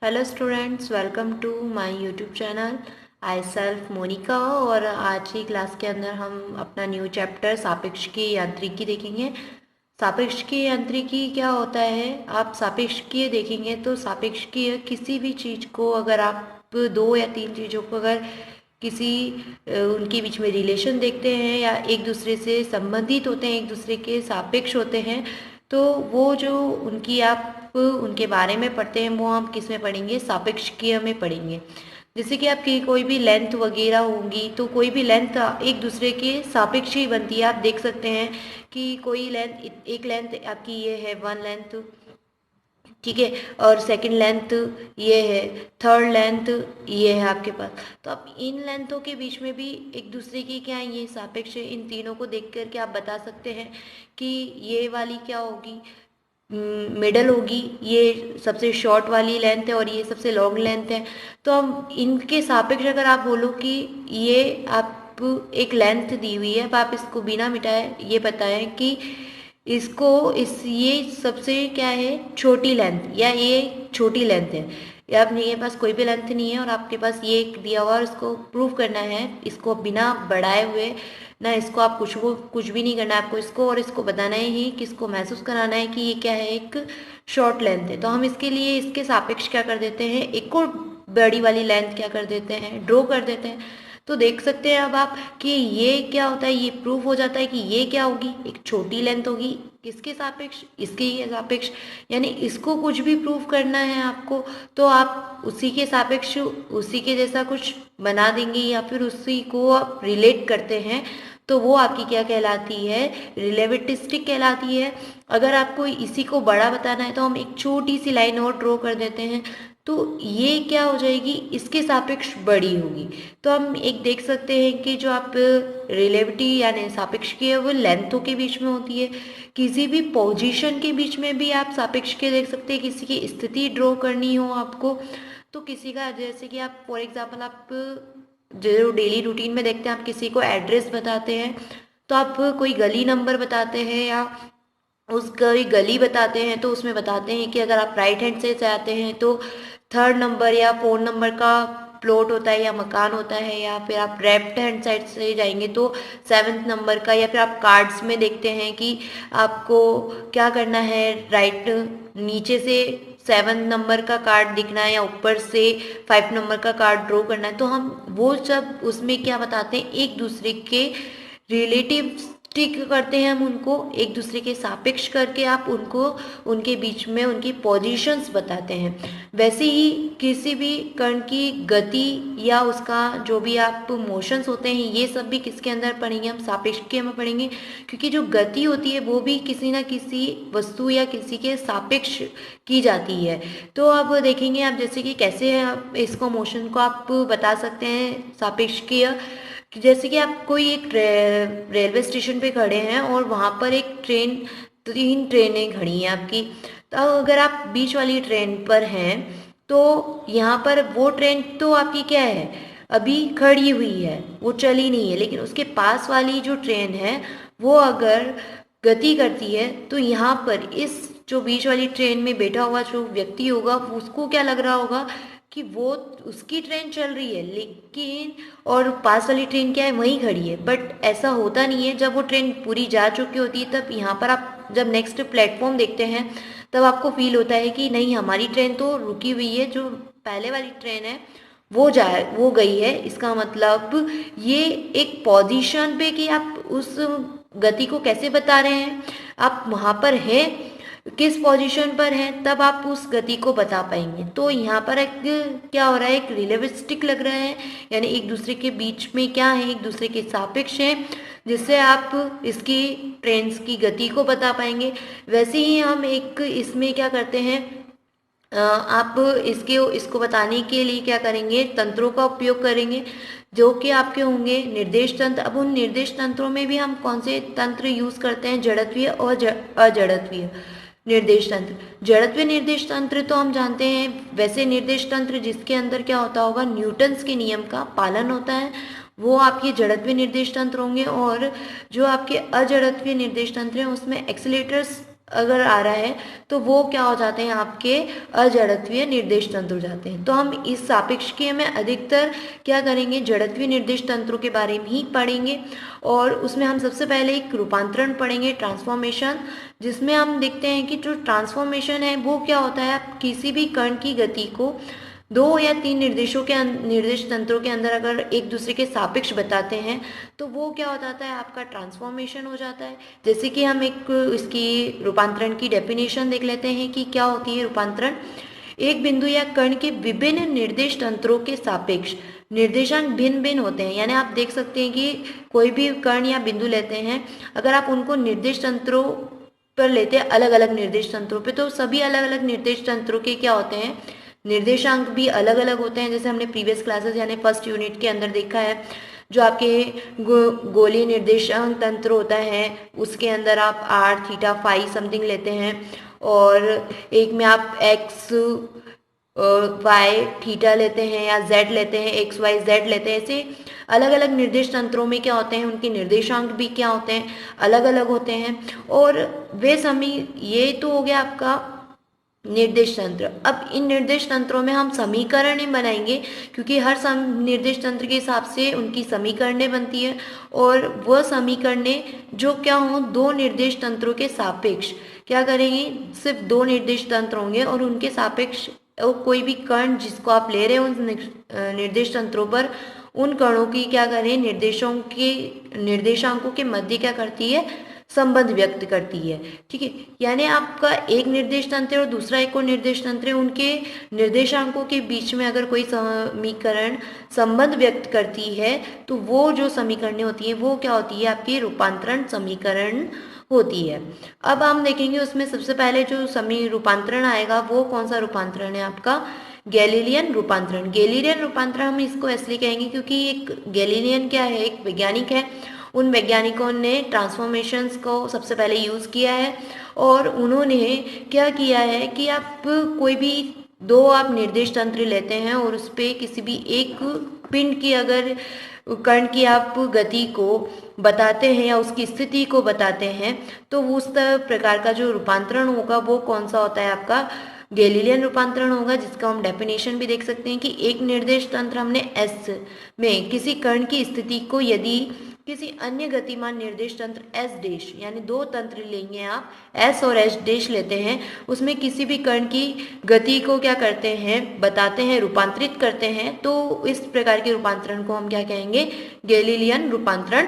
Hello students, welcome to my YouTube channel. I self Monika. और आज की क्लास के अंदर हम अपना न्यू चैप्टर सापेक्षिकीय यांत्रिकी देखेंगे। सापेक्षिकीय यांत्रिकी क्या होता है? आप सापेक्षिकीय देखेंगे तो सापेक्षिकीय किसी भी चीज़ को, अगर आप दो या तीन चीज़ों को अगर किसी उनके बीच में रिलेशन देखते हैं या एक दूसरे से संबंधित होते हैं, एक दूसरे के सापेक्ष होते हैं, तो वो जो उनकी आप उनके बारे में पढ़ते हैं वो हम किस में पढ़ेंगे? सापेक्षिकीय में पढ़ेंगे। जैसे कि आपकी कोई भी लेंथ वगैरह होंगी तो कोई भी लेंथ एक दूसरे के सापेक्ष ही बनती है। आप देख सकते हैं कि कोई लेंथ, एक लेंथ आपकी ये है वन लेंथ, ठीक है, और सेकंड लेंथ ये है, थर्ड लेंथ ये है आपके पास। तो अब इन लेंथों के बीच में भी एक दूसरे की क्या है, ये सापेक्ष है। इन तीनों को देख करके आप बता सकते हैं कि ये वाली क्या होगी, मिडल होगी, ये सबसे शॉर्ट वाली लेंथ है और ये सबसे लॉन्ग लेंथ है। तो हम इनके सापेक्ष अगर आप बोलो कि ये आप एक लेंथ दी हुई है, अब आप इसको बिना मिटाए ये बताएं कि इसको इस ये सबसे क्या है, छोटी लेंथ, या ये छोटी लेंथ है, या आपके पास कोई भी लेंथ नहीं है और आपके पास ये एक दिया हुआ और इसको प्रूव करना है, इसको बिना बढ़ाए हुए ना, इसको आप कुछ भी नहीं करना है, आपको इसको और इसको बताना ही, किसको महसूस कराना है कि ये क्या है, एक शॉर्ट लेंथ है। तो हम इसके लिए इसके सापेक्ष क्या कर देते हैं, एक और बड़ी वाली लेंथ क्या कर देते हैं, ड्रॉ कर देते हैं। तो देख सकते हैं अब आप कि ये क्या होता है, ये प्रूफ हो जाता है कि ये क्या होगी, एक छोटी लेंथ होगी। किसके सापेक्ष? इसके ही सापेक्ष। यानी इसको कुछ भी प्रूफ करना है आपको तो आप उसी के सापेक्ष उसी के जैसा कुछ बना देंगे या फिर उसी को आप रिलेट करते हैं, तो वो आपकी क्या कहलाती है, रिलेटिविस्टिक कहलाती है। अगर आपको इसी को बड़ा बताना है तो हम एक छोटी सी लाइन और ड्रॉ कर देते हैं, तो ये क्या हो जाएगी, इसके सापेक्ष बड़ी होगी। तो हम एक देख सकते हैं कि जो आप रिलेटिविटी यानी सापेक्ष की है वो लेंथों के बीच में होती है। किसी भी पोजीशन के बीच में भी आप सापेक्ष के देख सकते हैं। किसी की स्थिति ड्रॉ करनी हो आपको, तो किसी का, जैसे कि आप फॉर एग्जाम्पल आप जो डेली रूटीन में देखते हैं, आप किसी को एड्रेस बताते हैं तो आप कोई गली नंबर बताते हैं या उस कोई गली बताते हैं, तो उसमें बताते हैं कि अगर आप राइट हैंड से आते हैं तो थर्ड नंबर या फोर नंबर का प्लॉट होता है या मकान होता है, या फिर आप लेफ्ट हैंड साइड से जाएंगे तो सेवन्थ नंबर का, या फिर आप कार्ड्स में देखते हैं कि आपको क्या करना है, राइट नीचे से सेवन नंबर का कार्ड दिखना है या ऊपर से फाइव नंबर का कार्ड ड्रॉ करना है। तो हम वो सब उसमें क्या बताते हैं, एक दूसरे के रिलेटिव टिक करते हैं, हम उनको एक दूसरे के सापेक्ष करके आप उनको उनके बीच में उनकी पोजीशंस बताते हैं। वैसे ही किसी भी कण की गति या उसका जो भी आप मोशंस होते हैं, ये सब भी किसके अंदर पढ़ेंगे, हम सापेक्ष के में पढ़ेंगे। क्योंकि जो गति होती है वो भी किसी ना किसी वस्तु या किसी के सापेक्ष की जाती है। तो अब देखेंगे आप जैसे कि कैसे आप इसको मोशन को आप बता सकते हैं सापेक्ष की। कि जैसे कि आप कोई एक रेलवे स्टेशन पे खड़े हैं और वहाँ पर एक ट्रेन, तीन ट्रेनें खड़ी हैं आपकी। तो अगर आप बीच वाली ट्रेन पर हैं तो यहाँ पर वो ट्रेन तो आपकी क्या है, अभी खड़ी हुई है, वो चली नहीं है, लेकिन उसके पास वाली जो ट्रेन है वो अगर गति करती है तो यहाँ पर इस जो बीच वाली ट्रेन में बैठा हुआ जो व्यक्ति होगा उसको क्या लग रहा होगा कि वो उसकी ट्रेन चल रही है, लेकिन और पास वाली ट्रेन क्या है, वहीं खड़ी है। बट ऐसा होता नहीं है। जब वो ट्रेन पूरी जा चुकी होती है तब यहाँ पर आप जब नेक्स्ट प्लेटफॉर्म देखते हैं तब आपको फील होता है कि नहीं, हमारी ट्रेन तो रुकी हुई है, जो पहले वाली ट्रेन है वो गई है। इसका मतलब ये एक पोजीशन पे कि आप उस गति को कैसे बता रहे हैं, आप वहाँ पर हैं, किस पोजीशन पर हैं, तब आप उस गति को बता पाएंगे। तो यहाँ पर एक क्या हो रहा है, एक रिलेटिविस्टिक लग रहा है, यानी एक दूसरे के बीच में क्या है, एक दूसरे के सापेक्ष है, जिससे आप इसकी ट्रेन्स की गति को बता पाएंगे। वैसे ही हम एक इसमें क्या करते हैं, आप इसको बताने के लिए क्या करेंगे, तंत्रों का उपयोग करेंगे, जो कि आपके होंगे निर्देश तंत्र। अब उन निर्देश तंत्रों में भी हम कौन से तंत्र यूज करते हैं, जड़त्वीय और अजड़त्वीय निर्देश तंत्र। जड़त्वीय निर्देश तंत्र तो हम जानते हैं, वैसे निर्देश तंत्र जिसके अंदर क्या होता होगा, न्यूटन्स के नियम का पालन होता है, वो आपके जड़त्वीय निर्देश तंत्र होंगे। और जो आपके अजड़त्वीय निर्देश तंत्र हैं उसमें एक्सीलेटर्स अगर आ रहा है तो वो क्या हो जाते हैं, आपके अजड़त्वीय निर्देश तंत्र हो जाते हैं। तो हम इस सापेक्षिकीय में अधिकतर क्या करेंगे, जड़त्वीय निर्देश तंत्रों के बारे में ही पढ़ेंगे। और उसमें हम सबसे पहले एक रूपांतरण पढ़ेंगे, ट्रांसफॉर्मेशन, जिसमें हम देखते हैं कि जो ट्रांसफॉर्मेशन है वो क्या होता है, आप किसी भी कण की गति को 2 या 3 निर्देश तंत्रों के अंदर अगर एक दूसरे के सापेक्ष बताते हैं तो वो क्या हो जाता है, आपका ट्रांसफॉर्मेशन हो जाता है। जैसे कि हम एक इसकी रूपांतरण की डेफिनेशन देख लेते हैं कि क्या होती है रूपांतरण। एक बिंदु या कण के विभिन्न निर्देश तंत्रों के सापेक्ष निर्देशांक भिन्न भिन्न होते हैं। यानी आप देख सकते हैं कि कोई भी कण या बिंदु लेते हैं, अगर आप उनको निर्देश तंत्रों पर लेते हैं, अलग अलग निर्देश तंत्रों पे, तो सभी अलग अलग निर्देश तंत्रों के क्या होते हैं, निर्देशांक भी अलग अलग होते हैं। जैसे हमने प्रीवियस क्लासेस यानी फर्स्ट यूनिट के अंदर देखा है, जो आपके गोलीय निर्देशांक तंत्र होता है उसके अंदर आप आर थीटा फाई समथिंग लेते हैं, और एक में आप एक्स वाई थीटा लेते हैं या जेड लेते हैं, एक्स वाई जेड लेते हैं। ऐसे अलग अलग निर्देश तंत्रों में क्या होते हैं, उनके निर्देशांक भी क्या होते हैं, अलग अलग होते हैं। और वे समी, ये तो हो गया आपका निर्देश तंत्र। अब इन निर्देश तंत्रों में हम समीकरण ही बनाएंगे, क्योंकि हर निर्देश तंत्र के हिसाब से उनकी समीकरणें बनती है, और वह समीकरणें जो क्या हो, 2 निर्देश तंत्रों के सापेक्ष क्या करेंगे, सिर्फ 2 निर्देश तंत्र होंगे और उनके सापेक्ष कोई भी कण जिसको आप ले रहे हो उन निर्देश तंत्रों पर, उन कणों की क्या करें, निर्देशांकों के मध्य क्या करती है, संबंध व्यक्त करती है। ठीक है, यानी आपका एक निर्देश तंत्र और दूसरा एक और निर्देश तंत्र है, उनके निर्देशांकों के बीच में अगर कोई समीकरण संबंध व्यक्त करती है तो वो जो समीकरणें होती है वो क्या होती है, आपकी रूपांतरण समीकरण होती है। अब हम देखेंगे उसमें सबसे पहले जो रूपांतरण आएगा वो कौन सा रूपांतरण है, आपका गैलीलियन रूपांतरण। गैलीलियन रूपांतरण हम इसको इसलिए कहेंगे क्योंकि एक गैलीलियन क्या है, एक वैज्ञानिक है। उन वैज्ञानिकों ने ट्रांसफॉर्मेशंस को सबसे पहले यूज़ किया है, और उन्होंने क्या किया है कि आप कोई भी 2 आप निर्देश तंत्र लेते हैं और उस पर किसी भी एक पिंड की अगर कण की आप गति को बताते हैं या उसकी स्थिति को बताते हैं, तो उस प्रकार का जो रूपांतरण होगा वो कौन सा होता है, आपका गैलीलियन रूपांतरण होगा। जिसका हम डेफिनेशन भी देख सकते हैं कि एक निर्देश तंत्र हमने एस में किसी कण की स्थिति को यदि किसी अन्य गतिमान निर्देश तंत्र एस डैश, यानी 2 तंत्र लेंगे आप, एस और एस डैश लेते हैं, उसमें किसी भी कण की गति को क्या करते हैं, बताते हैं, रूपांतरित करते हैं, तो इस प्रकार के रूपांतरण को हम क्या कहेंगे, गैलीलियन रूपांतरण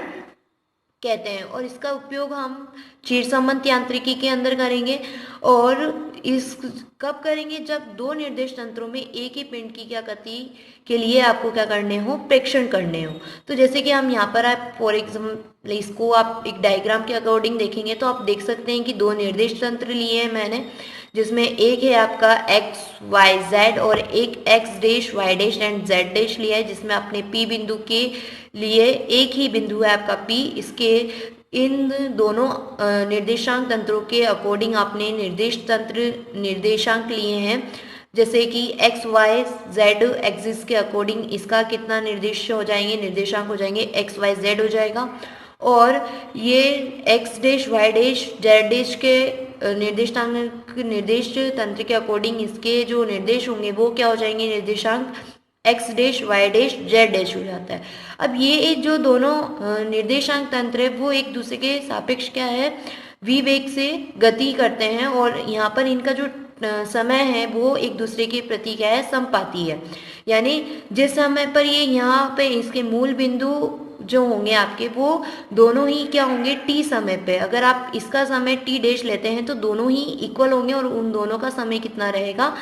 कहते हैं। और इसका उपयोग हम चीर संबंध यांत्रिकी के अंदर करेंगे। और इस कब करेंगे, जब 2 निर्देश तंत्रों में एक ही पिंड की क्या गति के लिए आपको क्या करने हो, प्रेक्षण करने हो। तो जैसे कि हम यहाँ पर आप फॉर एग्जाम्पल इसको आप एक डायग्राम के अकॉर्डिंग देखेंगे तो आप देख सकते हैं कि 2 निर्देश तंत्र लिए हैं मैंने, जिसमें एक है आपका एक्स वाई जेड और एक X dash Y dash and Z dash लिया है, जिसमें अपने पी बिंदु के लिए एक ही बिंदु है आपका पी। इसके इन दोनों निर्देशांक तंत्रों के अकॉर्डिंग आपने निर्देशांक लिए हैं, जैसे कि एक्स वाई जेड एक्सिस के अकॉर्डिंग इसका कितना निर्देश हो जाएंगे, निर्देशांक हो जाएंगे, एक्स वाई जेड हो जाएगा। और ये X dash Y dash Z dash के निर्देश तंत्र के अकॉर्डिंग इसके जो निर्देश होंगे वो क्या हो जाएंगे, निर्देशांक X dash Y dash Z dash हो जाता है। अब ये जो दोनों निर्देशांक तंत्र है वो एक दूसरे के सापेक्ष क्या है, v वेग से गति करते हैं, और यहाँ पर इनका जो समय है वो एक दूसरे के प्रति क्या है, समपाती है। यानी जिस समय पर ये यहाँ पे इसके मूल बिंदु जो होंगे आपके वो दोनों ही क्या होंगे, टी समय पे, अगर आप इसका समय टी डैश लेते हैं तो दोनों ही इक्वल होंगे और उन दोनों का समय कितना रहेगा,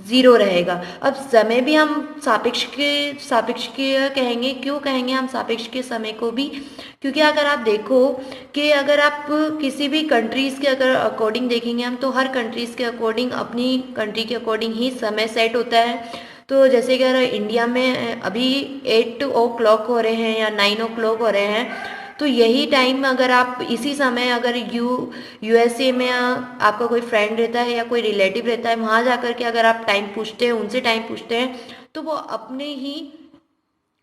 0 रहेगा। अब समय भी हम सापेक्ष के कहेंगे। क्यों कहेंगे हम सापेक्ष के समय को भी, क्योंकि अगर आप देखो कि अगर आप किसी भी कंट्रीज़ के अगर अकॉर्डिंग देखेंगे हम, तो हर कंट्रीज़ के अकॉर्डिंग अपनी कंट्री के अकॉर्डिंग ही समय सेट होता है। तो जैसे कि अगर इंडिया में अभी 8 o'clock हो रहे हैं या 9 o'clock हो रहे हैं, तो यही टाइम अगर आप इसी समय अगर यूएसए में आपका कोई फ्रेंड रहता है या कोई रिलेटिव रहता है, वहाँ जाकर के अगर आप टाइम पूछते हैं, उनसे टाइम पूछते हैं, तो वो अपने ही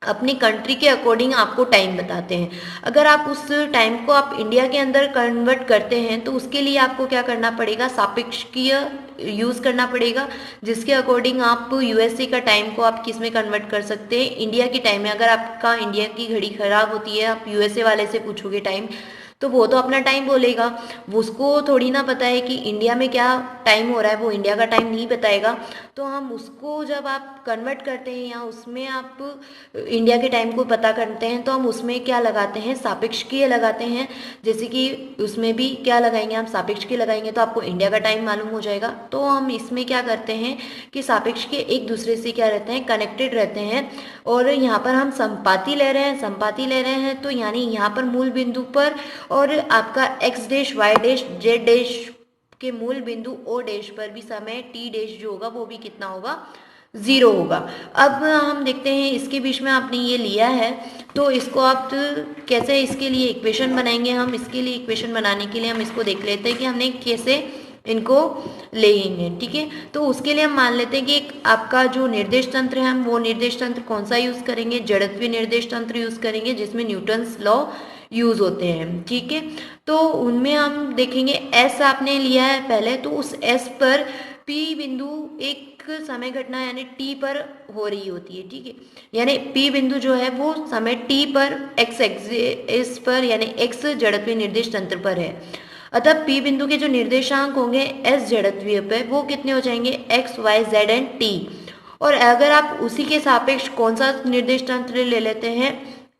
अपनी कंट्री के अकॉर्डिंग आपको टाइम बताते हैं। अगर आप उस टाइम को आप इंडिया के अंदर कन्वर्ट करते हैं तो उसके लिए आपको क्या करना पड़ेगा, सापेक्षिकीय यूज़ करना पड़ेगा, जिसके अकॉर्डिंग आप यूएसए का टाइम को आप किस में कन्वर्ट कर सकते हैं, इंडिया की टाइम में। अगर आपका इंडिया की घड़ी खराब होती है, आप यूएसए वाले से पूछोगे टाइम, तो वो तो अपना टाइम बोलेगा, वो उसको थोड़ी ना पता है कि इंडिया में क्या टाइम हो रहा है, वो इंडिया का टाइम नहीं बताएगा। तो हम उसको जब आप कन्वर्ट करते हैं या उसमें आप इंडिया के टाइम को पता करते हैं तो हम उसमें क्या लगाते हैं, सापेक्षिकीय लगाते हैं। जैसे कि उसमें भी क्या लगाएंगे, हम सापेक्षिकीय लगाएंगे तो आपको इंडिया का टाइम मालूम हो जाएगा। तो हम इसमें क्या करते हैं कि सापेक्षिकीय एक दूसरे से क्या रहते हैं, कनेक्टेड रहते हैं। और यहाँ पर हम संपाती ले रहे हैं, संपाती ले रहे हैं, तो यानी यहाँ पर मूल बिंदु पर और आपका X dash Y dash Z dash के मूल बिंदु ओ डैश पर भी समय टी डैश जो होगा वो भी कितना होगा, 0 होगा। अब हम देखते हैं इसके बीच में आपने ये लिया है, तो इसको आप कैसे इसके लिए इक्वेशन बनाएंगे। हम इसके लिए इक्वेशन बनाने के लिए हम इसको देख लेते हैं कि हमने कैसे इनको लेंगे। ठीक है, तो उसके लिए हम मान लेते हैं कि एक आपका जो निर्देश तंत्र है, हम वो निर्देश तंत्र कौन सा यूज करेंगे, जड़त्वीय निर्देश तंत्र यूज करेंगे, जिसमें न्यूटन्स लॉ यूज होते हैं। ठीक है, तो उनमें हम देखेंगे एस आपने लिया है पहले, तो उस एस पर पी बिंदु एक समय घटना यानी टी पर हो रही होती है। ठीक है, यानी पी बिंदु जो है वो समय टी पर एक्स एक्सिस पर यानी एक्स जड़त्वीय निर्देश तंत्र पर है। अतः पी बिंदु के जो निर्देशांक होंगे एस जड़त्वीय पे वो कितने हो जाएंगे, X Y Z and T. और अगर आप उसी के सापेक्ष कौन सा निर्देश तंत्र ले लेते हैं,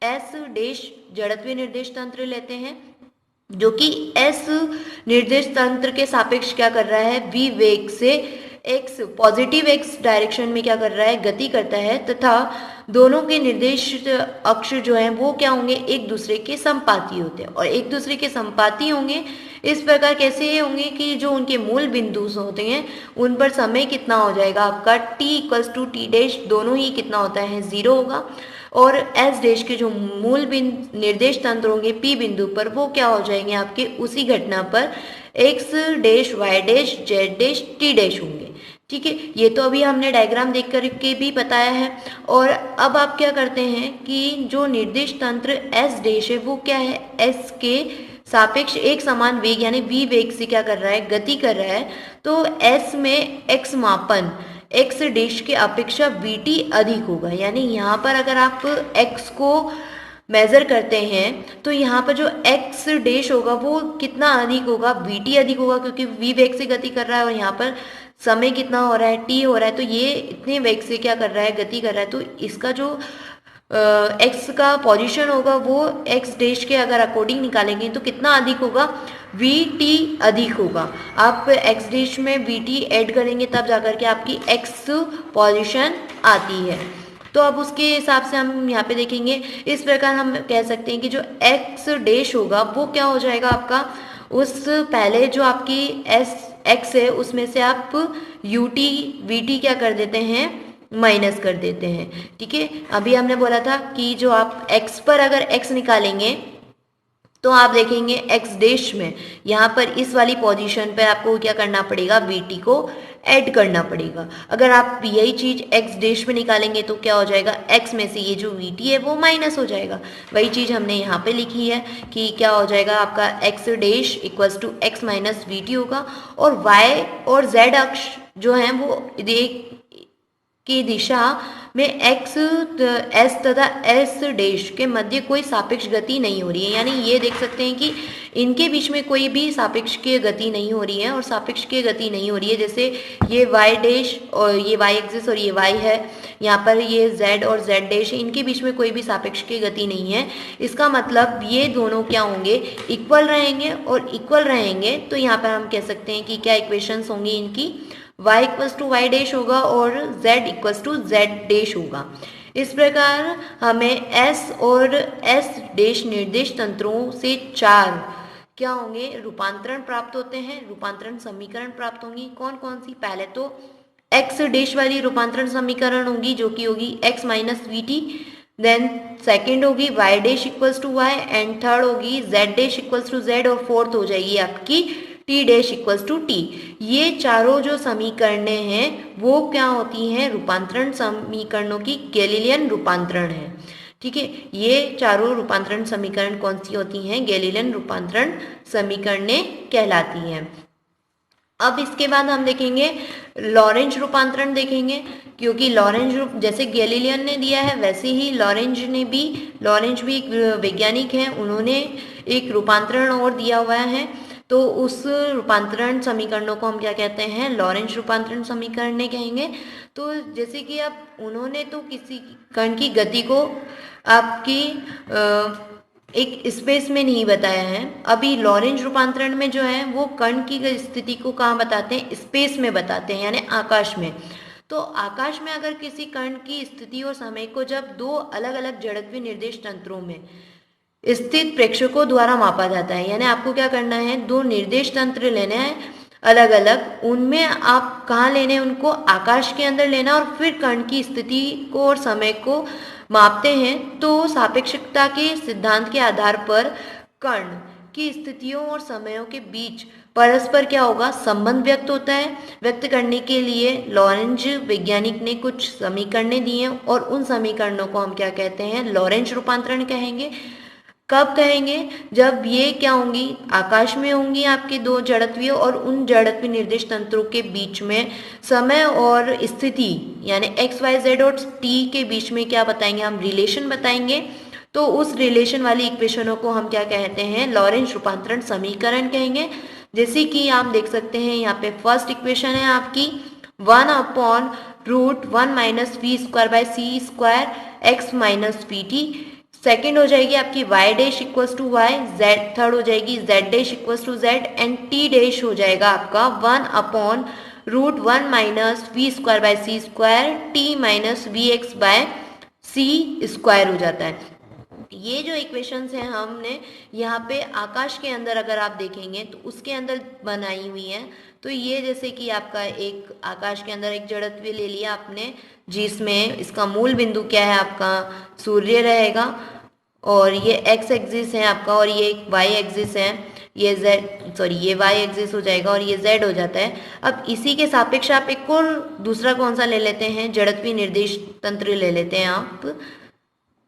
एस डैश जड़त्वीय निर्देश तंत्र लेते हैं, जो कि एस निर्देश तंत्र के सापेक्ष क्या कर रहा है, वी वेग से एक्स पॉजिटिव एक्स डायरेक्शन में क्या कर रहा है, गति करता है, तथा दोनों के निर्देश अक्ष जो हैं वो क्या होंगे, एक दूसरे के संपाती होते हैं। और एक दूसरे के संपाती होंगे इस प्रकार कैसे होंगे कि जो उनके मूल बिंदु होते हैं उन पर समय कितना हो जाएगा आपका, T equals to T dash दोनों ही कितना होता है, 0 होगा। और एस डैश के जो मूल बिंदु निर्देश तंत्र होंगे पी बिंदु पर वो क्या हो जाएंगे आपके उसी घटना पर X dash Y dash Z dash T dash होंगे। ठीक है, ये तो अभी हमने डायग्राम देख करके भी बताया है। और अब आप क्या करते हैं कि जो निर्देश तंत्र एस डैश है वो क्या है, एस के सापेक्ष एक समान वेग यानी वी वेग से क्या कर रहा है, गति कर रहा है। तो एस में एक्स मापन एक्स डैश के अपेक्षा वी टी अधिक होगा। यानी यहाँ पर अगर आप एक्स को मेजर करते हैं तो यहाँ पर जो एक्स डैश होगा वो कितना अधिक होगा, वी टी अधिक होगा, क्योंकि वी वेग से गति कर रहा है और यहाँ पर समय कितना हो रहा है, टी हो रहा है। तो ये इतने वेग से क्या कर रहा है, गति कर रहा है। तो इसका जो एक्स का पोजीशन होगा वो एक्स डैश के अगर अकॉर्डिंग निकालेंगे तो कितना अधिक होगा, वी टी अधिक होगा। आप एक्स डैश में वी टी ऐड करेंगे तब जाकर के आपकी एक्स पोजीशन आती है। तो अब उसके हिसाब से हम यहाँ पे देखेंगे, इस प्रकार हम कह सकते हैं कि जो एक्स डैश होगा वो क्या हो जाएगा आपका, उस पहले जो आपकी एस एक्स है उसमें से आप यू टी वी टी क्या कर देते हैं, माइनस कर देते हैं। ठीक है, अभी हमने बोला था कि जो आप x पर अगर x निकालेंगे तो आप देखेंगे x डैश में यहाँ पर इस वाली पोजीशन पर आपको क्या करना पड़ेगा, vt को ऐड करना पड़ेगा। अगर आप यही चीज x डैश में निकालेंगे तो क्या हो जाएगा, x में से ये जो vt है वो माइनस हो जाएगा। वही चीज हमने यहाँ पे लिखी है कि क्या हो जाएगा आपका x dash equals to x minus vt होगा। और y और z अक्ष जो है वो की दिशा में एक्स एस तथा एस डैश के मध्य कोई सापेक्ष गति नहीं हो रही है। यानी ये देख सकते हैं कि इनके बीच में कोई भी सापेक्ष की गति नहीं हो रही है और सापेक्ष की गति नहीं हो रही है। जैसे ये वाई डैश और ये वाई एक्सिस और ये वाई है, यहाँ पर ये जेड और जेड डैश है, इनके बीच में कोई भी सापेक्ष की गति नहीं है। इसका मतलब ये दोनों क्या होंगे, इक्वल रहेंगे। और इक्वल रहेंगे तो यहाँ पर हम कह सकते हैं कि क्या इक्वेशंस होंगी इनकी, y equals to Y dash होगा और z equals to z dash होगा। इस प्रकार हमें s और s डैश निर्देश तंत्रों से 4 क्या होंगे, रूपांतरण प्राप्त होते हैं, रूपांतरण समीकरण प्राप्त होंगी। कौन कौन सी, पहले तो x डैश वाली रूपांतरण समीकरण होगी जो कि होगी x minus V T, then second होगी y dash equals to Y, and third होगी z dash equals to z, और फोर्थ हो जाएगी आपकी T dash equals to T. ये चारों जो समीकरणें हैं वो क्या होती हैं, रूपांतरण समीकरणों की गैलीलियन रूपांतरण है। ठीक है, ये चारों रूपांतरण समीकरण कौन सी होती हैं, गैलीलियन रूपांतरण समीकरणें कहलाती हैं। अब इसके बाद हम देखेंगे लॉरेंज रूपांतरण देखेंगे, क्योंकि लॉरेंज जैसे गैलीलियन ने दिया है वैसे ही लॉरेंज भी एक वैज्ञानिक हैं, उन्होंने एक रूपांतरण और दिया हुआ है। तो उस रूपांतरण समीकरणों को हम क्या कहते हैं, लॉरेंज रूपांतरण समीकरण कहेंगे। तो जैसे कि अब उन्होंने तो किसी कण की गति को आपकी एक स्पेस में नहीं बताया है। अभी लॉरेंज रूपांतरण में जो है वो कण की स्थिति को कहाँ बताते हैं, स्पेस में बताते हैं, यानी आकाश में। तो आकाश में अगर किसी कण की स्थिति और समय को जब दो अलग अलग जड़त्वीय निर्देश तंत्रों में स्थित प्रेक्षकों द्वारा मापा जाता है, यानी आपको क्या करना है, दो निर्देश तंत्र लेने हैं अलग अलग, उनमें आप कहाँ लेने हैं, उनको आकाश के अंदर लेना और फिर कण की स्थिति को और समय को मापते हैं। तो सापेक्षता के सिद्धांत के आधार पर कण की स्थितियों और समयों के बीच परस्पर क्या होगा, संबंध व्यक्त होता है। व्यक्त करने के लिए लॉरेंज वैज्ञानिक ने कुछ समीकरणें दी हैं और उन समीकरणों को हम क्या कहते हैं, लॉरेंज रूपांतरण कहेंगे। कब कहेंगे, जब ये क्या होंगी, आकाश में होंगी आपके दो जड़त्वीय, और उन जड़त्वीय निर्देश तंत्रों के बीच में समय और स्थिति यानी एक्स वाई जेड और टी के बीच में क्या बताएंगे, हम रिलेशन बताएंगे। तो उस रिलेशन वाली इक्वेशनों को हम क्या कहते हैं, लॉरेंज रूपांतरण समीकरण कहेंगे। जैसे कि आप देख सकते हैं यहाँ पे फर्स्ट इक्वेशन है आपकी 1/√1 minus V square by C square X minus V T. Second हो जाएगी आपकी y dash equals to Y, z third हो जाएगी z dash equals to z and t dash हो जाएगा आपका 1/√1 minus V square by C square T minus V X by C square हो जाता है। ये जो इक्वेशंस हैं हमने यहाँ पे आकाश के अंदर अगर आप देखेंगे तो उसके अंदर बनाई हुई हैं। तो ये जैसे कि आपका एक आकाश के अंदर एक जड़त्व ले लिया आपने, जिसमें इसका मूल बिंदु क्या है, आपका सूर्य रहेगा, और ये एक्स एक्सिस है आपका और ये एक वाई एक्सिस है, ये ये वाई एक्सिस हो जाएगा और ये जेड हो जाता है। अब इसी के सापेक्ष आप एक और दूसरा कौन सा ले लेते हैं, जड़त्वीय निर्देश तंत्र ले लेते हैं आप।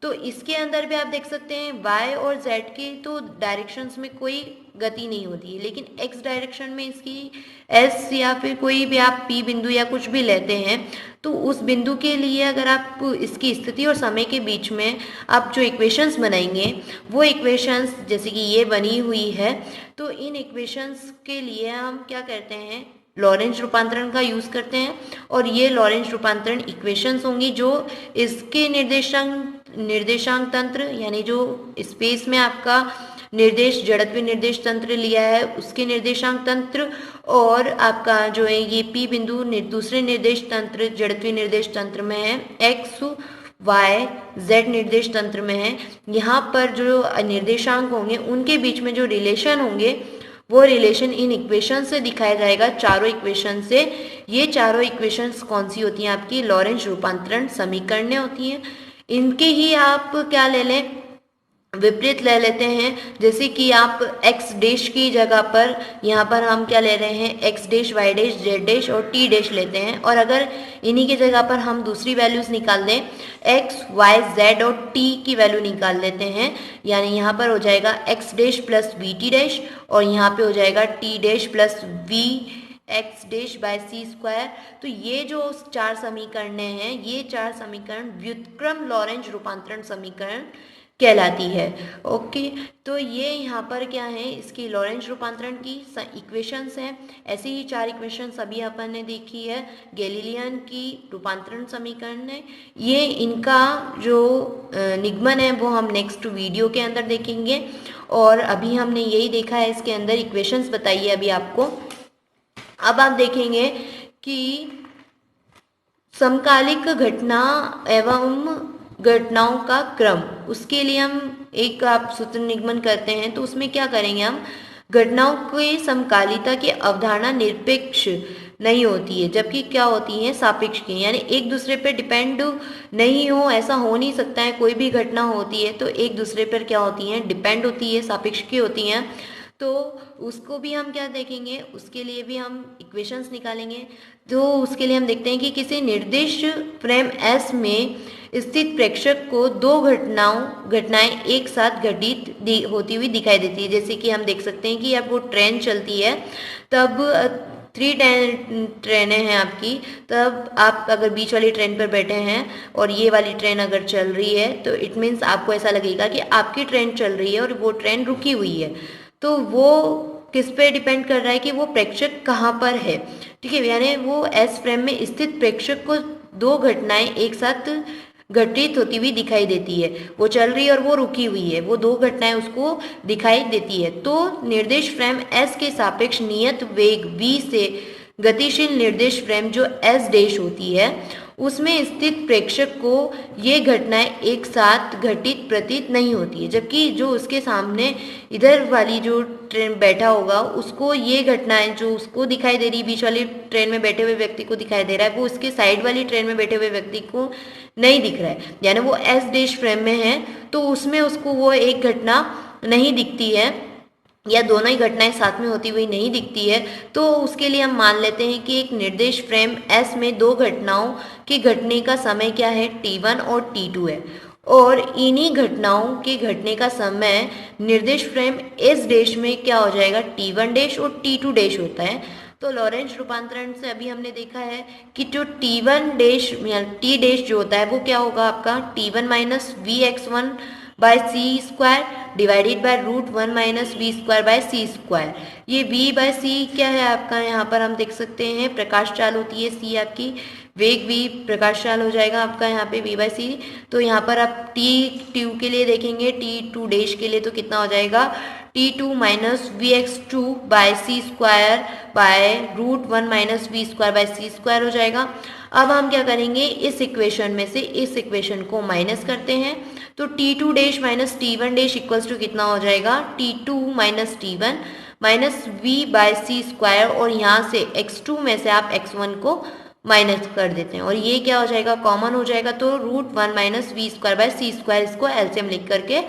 तो इसके अंदर भी आप देख सकते हैं y और z के तो डायरेक्शंस में कोई गति नहीं होती है, लेकिन x डायरेक्शन में इसकी s या फिर कोई भी आप p बिंदु या कुछ भी लेते हैं तो उस बिंदु के लिए अगर आप इसकी स्थिति और समय के बीच में आप जो इक्वेशंस बनाएंगे वो इक्वेशंस जैसे कि ये बनी हुई है, तो इन इक्वेशंस के लिए हम क्या करते हैं, लॉरेंज रूपांतरण का यूज करते हैं। और ये लॉरेंज रूपांतरण इक्वेशंस होंगी जो इसके निर्देशांक तंत्र यानी जो स्पेस में आपका निर्देश जड़त्वीय निर्देश तंत्र लिया है उसके निर्देशांक तंत्र, और आपका जो है ये पी बिंदु दूसरे निर्देश तंत्र जड़त्वीय निर्देश तंत्र में है, एक्स वाई जेड निर्देश तंत्र में है। यहाँ पर जो निर्देशांक होंगे उनके बीच में जो रिलेशन होंगे वो रिलेशन इन इक्वेशन से दिखाया जाएगा, चारों इक्वेशन से। ये चारों इक्वेशंस कौन सी होती हैं, आपकी लॉरेंज रूपांतरण समीकरणें होती हैं। इनके ही आप क्या ले लें, विपरीत ले लेते हैं। जैसे कि आप x डैश की जगह पर यहाँ पर हम क्या ले रहे हैं, x dash y dash z dash और t डैश लेते हैं, और अगर इन्हीं की जगह पर हम दूसरी वैल्यूज निकाल दें x y z और t की वैल्यू निकाल लेते हैं, यानी यहाँ पर हो जाएगा x dash plus V T dash और यहाँ पे हो जाएगा t dash plus V X dash by C square. तो ये जो चार समीकरणें हैं ये चार समीकरण व्युत्क्रम लॉरेंज रूपांतरण समीकरण कहलाती है। ओके, तो ये यहाँ पर क्या है, इसकी लॉरेंज रूपांतरण की इक्वेशंस हैं। ऐसे ही चार इक्वेशंस अभी अपन ने देखी है, गैलीलियन की रूपांतरण समीकरण है। ये इनका जो निगमन है वो हम नेक्स्ट वीडियो के अंदर देखेंगे, और अभी हमने यही देखा है इसके अंदर इक्वेशंस बताइए अभी आपको। अब आप देखेंगे कि समकालिक घटना एवं घटनाओं का क्रम, उसके लिए हम एक आप सूत्र निगमन करते हैं तो उसमें क्या करेंगे, हम घटनाओं के समकालिता की अवधारणा निरपेक्ष नहीं होती है, जबकि क्या होती है, सापेक्ष की, यानी एक दूसरे पर डिपेंड नहीं हो, ऐसा हो नहीं सकता है। कोई भी घटना होती है तो एक दूसरे पर क्या होती है, डिपेंड होती है, सापेक्ष की होती हैं। तो उसको भी हम क्या देखेंगे, उसके लिए भी हम इक्वेशंस निकालेंगे। तो उसके लिए हम देखते हैं कि किसी निर्दिष्ट फ्रेम S में स्थित प्रेक्षक को दो घटनाएं एक साथ घटित होती हुई दिखाई देती है। जैसे कि हम देख सकते हैं कि अब वो ट्रेन चलती है, तब 3 ट्रेनें हैं आपकी, तब आप अगर बीच वाली ट्रेन पर बैठे हैं और ये वाली ट्रेन अगर चल रही है तो इट मीन्स आपको ऐसा लगेगा कि आपकी ट्रेन चल रही है और वो ट्रेन रुकी हुई है। तो वो किस पे डिपेंड कर रहा है कि वो प्रेक्षक कहाँ पर है, ठीक है। यानी वो एस फ्रेम में स्थित प्रेक्षक को दो घटनाएं एक साथ घटित होती हुई दिखाई देती है। वो चल रही है और वो रुकी हुई है, वो दो घटनाएं उसको दिखाई देती है। तो निर्देश फ्रेम एस के सापेक्ष नियत वेग v से गतिशील निर्देश फ्रेम जो एस डैश होती है उसमें स्थित प्रेक्षक को ये घटनाएं एक साथ घटित प्रतीत नहीं होती है, जबकि जो उसके सामने इधर वाली जो ट्रेन बैठा होगा उसको ये घटनाएं जो उसको दिखाई दे रही, बीच वाली ट्रेन में बैठे हुए व्यक्ति को दिखाई दे रहा है, वो उसके साइड वाली ट्रेन में बैठे हुए व्यक्ति को नहीं दिख रहा है। यानी वो एस डैश फ्रेम में है तो उसमें उसको वो एक घटना नहीं दिखती है या दोनों ही घटनाएं साथ में होती हुई नहीं दिखती है। तो उसके लिए हम मान लेते हैं कि एक निर्देश फ्रेम S में दो घटनाओं के घटने का समय क्या है, T1 और T2 है, और इन्हीं घटनाओं के घटने का समय निर्देश फ्रेम S डैश में क्या हो जाएगा, T1 डैश और T2 डैश होता है। तो लॉरेंज रूपांतरण से अभी हमने देखा है कि जो T1 डैश या T डैश जो होता है वो क्या होगा आपका T1 minus V X one by C square divided by root 1 minus V square by C square. ये v बाय सी क्या है आपका, यहाँ पर हम देख सकते हैं प्रकाश चाल होती है, c आपकी वेग v प्रकाश चाल हो जाएगा आपका यहाँ पे v बाय सी। तो यहाँ पर आप T2 के लिए देखेंगे, T2 डैश के लिए तो कितना हो जाएगा T2 minus V X two by C square by root 1 minus V square by C square हो जाएगा। अब हम क्या करेंगे, इस इक्वेशन में से इस इक्वेशन को माइनस करते हैं। तो T2 dash minus T1 dash equals to कितना हो जाएगा, T2 minus T1 minus V by C square, और यहाँ से x2 में से आप x1 को माइनस कर देते हैं और ये क्या हो जाएगा, कॉमन हो जाएगा। तो root 1 minus V square by C square, इसको एलसीएम लिख करके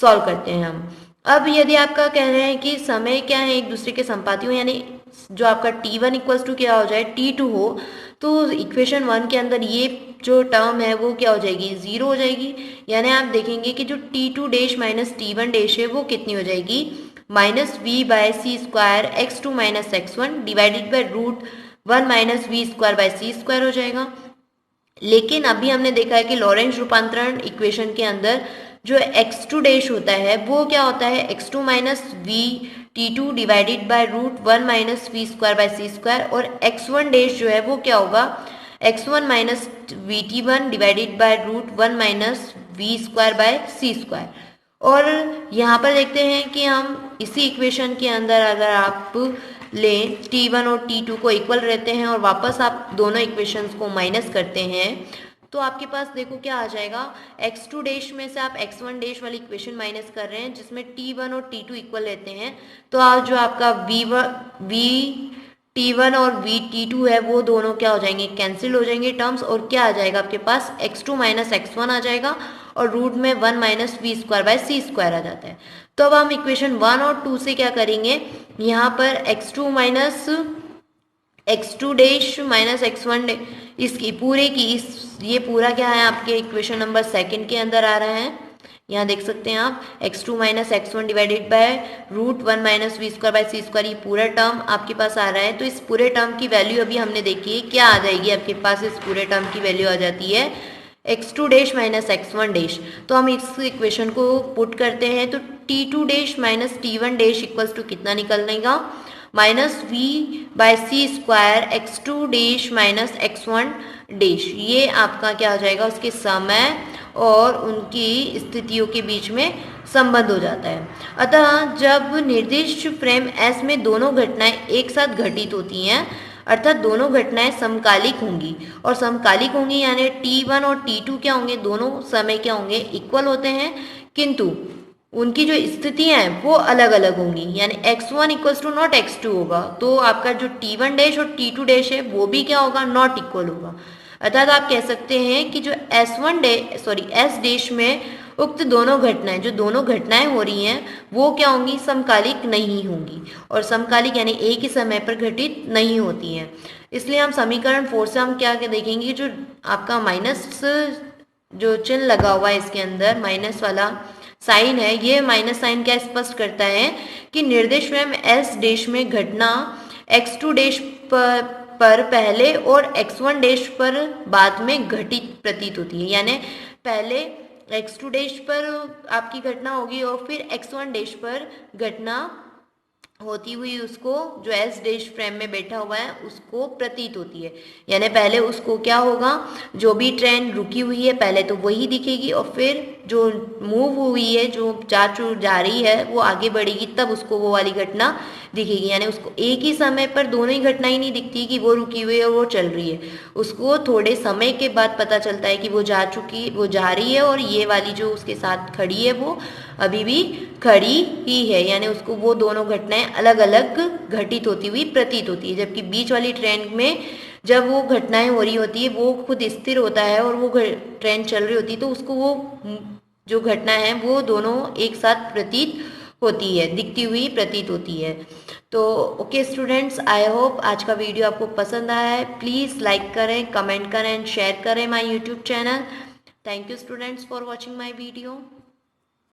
सॉल्व करते हैं हम। अब यदि आपका कह रहे हैं कि समय क्या है एक दूसरे के संपाती हो, यानी जो आपका T1 इक्वल्स टू क्या हो जाए T2 हो, तो इक्वेशन 1 के अंदर ये जो टर्म है वो क्या हो जाएगी, 0 हो जाएगी। यानी आप देखेंगे कि जो T2 dash minus T1 dash है वो कितनी हो जाएगी, minus V by C square x2 minus x1 divided by root 1 minus V square by C square हो जाएगा। लेकिन अभी हमने देखा है कि लॉरेंज रूपांतरण इक्वेशन के अंदर जो x2 डैश होता है वो क्या होता है, x2 minus V T2 divided by root 1 minus V square by C square, और x1 डैश जो है वो क्या होगा, x1 minus V T1 divided by root 1 minus V square by C square. और यहाँ पर देखते हैं कि हम इसी इक्वेशन के अंदर अगर आप लें T1 और T2 को इक्वल रहते हैं और वापस आप दोनों इक्वेशंस को माइनस करते हैं तो आपके पास देखो क्या आ जाएगा, x2 डैश में से आप x1 डैश वाली इक्वेशन माइनस कर रहे हैं जिसमें T1 और T2 इक्वल रहते हैं। तो आज जो आपका v T1 और v T2 है वो दोनों क्या हो जाएंगे, कैंसिल हो जाएंगे टर्म्स, और क्या आ जाएगा आपके पास x2 माइनस x1 आ जाएगा और रूट में 1 minus V square by C square आ जाता है। तो अब हम इक्वेशन 1 और 2 से क्या करेंगे, यहाँ पर x2 minus x2 dash minus x1 इसकी पूरे की ये पूरा क्या है आपके इक्वेशन नंबर 2 के अंदर आ रहा है। यहाँ देख सकते हैं आप x2 minus x1 divided by root 1 minus V square by C square, ये पूरा टर्म आपके पास आ रहा है। तो इस पूरे टर्म की वैल्यू अभी हमने देखी है क्या आ जाएगी आपके पास, इस पूरे टर्म की वैल्यू आ जाती है x2 dash minus x1 dash. तो हम इस इक्वेशन को पुट करते हैं तो T2 dash minus T1 dash equals to कितना निकलनेगा, minus V by C square x2 dash minus x1 dash. ये आपका क्या हो जाएगा, उसके समय और उनकी स्थितियों के बीच में संबंध हो जाता है। अतः जब निर्दिष्ट फ्रेम S में दोनों घटनाएं एक साथ घटित होती हैं, अर्थात दोनों घटनाएं समकालिक होंगी, और समकालिक होंगी यानी T1 और T2 क्या होंगे, दोनों समय क्या होंगे, इक्वल होते हैं, किंतु उनकी जो स्थितियां हैं वो अलग अलग होंगी। यानी x1 equals to not x2 होगा, तो आपका जो T1 डैश और T2 डैश है वो भी क्या होगा, नॉट इक्वल होगा। अर्थात आप कह सकते हैं कि जो S डैश में उक्त दोनों घटनाएं, जो दोनों घटनाएं हो रही हैं वो क्या होंगी, समकालिक नहीं होंगी, और समकालिक यानी एक ही समय पर घटित नहीं होती हैं। इसलिए हम समीकरण 4 से हम क्या देखेंगे, जो आपका माइनस जो चिन्ह लगा हुआ है इसके अंदर माइनस वाला साइन है, ये माइनस साइन क्या स्पष्ट करता है कि निर्देश स्वयं एस डैश में घटना x2 डैश पर पहले और x1 डैश पर बाद में घटित प्रतीत होती है। यानी पहले x2 डैश पर आपकी घटना होगी और फिर x1 डैश पर घटना होती हुई उसको जो एस डैश फ्रेम में बैठा हुआ है उसको प्रतीत होती है। यानी पहले उसको क्या होगा, जो भी ट्रेन रुकी हुई है पहले तो वही दिखेगी, और फिर जो मूव हुई है, जो जा रही है वो आगे बढ़ेगी, तब उसको वो वाली घटना दिखेगी। यानी उसको एक ही समय पर दोनों ही घटनाएं नहीं दिखती कि वो रुकी हुई है और वो चल रही है, उसको थोड़े समय के बाद पता चलता है कि वो जा रही है और ये वाली जो उसके साथ खड़ी है वो अभी भी खड़ी ही है। यानी उसको वो दोनों घटनाएं अलग अलग घटित होती हुई प्रतीत होती है, जबकि बीच वाली ट्रेन में जब वो घटनाएं हो रही होती है वो खुद स्थिर होता है और वो ट्रेन चल रही होती है, तो उसको वो जो घटना है वो दोनों एक साथ प्रतीत होती है, दिखती हुई प्रतीत होती है। तो ओके स्टूडेंट्स, आई होप आज का वीडियो आपको पसंद आया है। प्लीज़ लाइक करें, कमेंट करें एंड शेयर करें my YouTube channel. Thank you students for watching my video.